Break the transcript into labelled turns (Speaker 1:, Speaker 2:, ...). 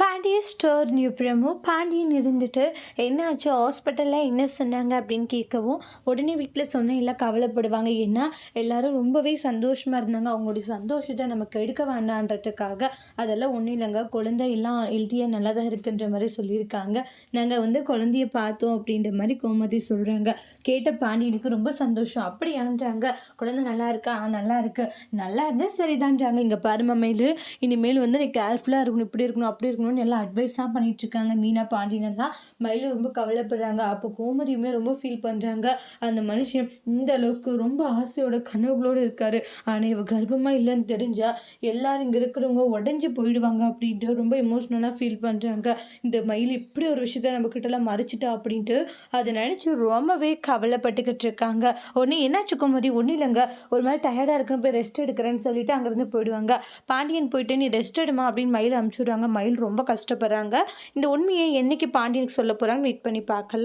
Speaker 1: Pandya store new Pandian இருந்துட்டு என்னாச்சு ஹாஸ்பிட்டலில் என்ன சொன்னாங்க அப்படின்னு கேட்கவும் உடனே வீட்டில் சொன்ன எல்லாம் கவலைப்படுவாங்க. ஏன்னா எல்லாரும் ரொம்பவே சந்தோஷமாக இருந்தாங்க. அவங்களுடைய சந்தோஷத்தை நமக்கு எடுக்க வேண்டான்றதுக்காக அதெல்லாம் ஒன்றும் இல்லைங்க, குழந்தை எல்லாம் ஹெல்த்தியாக நல்லா தான் இருக்குன்ற மாதிரி சொல்லியிருக்காங்க. நாங்கள் குழந்தைய பார்த்தோம் அப்படின்ற மாதிரி கோமதி சொல்கிறாங்க. கேட்ட பாண்டியனுக்கு ரொம்ப சந்தோஷம். அப்படி ஆன்றாங்க, குழந்தை நல்லா இருக்கா? நல்லா இருக்கு. நல்லா இருந்தால் சரிதான்றாங்க. இங்கே பாருமா மேலு, இனிமேல் நீ கேர்ஃபுல்லாக இருக்கணும், இப்படி இருக்கணும் அப்படி இருக்கணும்னு எல்லாம் அட்வைஸ் தான் பண்ணிட்டு இருக்காங்க. மீனா பாண்டியன் தான் மயிலும் ரொம்ப கவலைப்படுறாங்க. அப்போ கோமதியுமே ரொம்ப ஃபீல் பண்ணுறாங்க. அந்த மனுஷன் இந்த அளவுக்கு ரொம்ப ஆசையோட கனவுகளோடு இருக்காரு, ஆனால் இவ கர்ப்பமாக இல்லைன்னு தெரிஞ்சா எல்லாரும் இங்கே இருக்கிறவங்க உடஞ்சி போயிடுவாங்க அப்படின்ட்டு ரொம்ப எமோஷ்னலாக ஃபீல் பண்ணுறாங்க. இந்த மயில் இப்படி ஒரு விஷயத்த நம்ம கிட்டலாம் மறைச்சிட்டா அப்படின்ட்டு அதை நினச்சி ரொம்பவே கவலைப்பட்டுக்கிட்டு இருக்காங்க. உடனே என்னாச்சு கோமதி? ஒன்றும் இல்லைங்க, ஒரு மாதிரி டயர்டாக இருக்குன்னு போய் ரெஸ்ட் எடுக்கிறேன்னு சொல்லிட்டு அங்கேருந்து போயிடுவாங்க. பாண்டியன் போயிட்டு நீ ரெஸ்ட் எடுமா அப்படின்னு மயில் அனுப்பிச்சுடுறாங்க. மயில் ரொம்ப கஷ்டப்படுறாங்க. இந்த உண்மையை என்னைக்கு பாண்டியனுக்கு சொல்ல போகிறாங்க வெயிட் பண்ணி பார்க்கலாம்.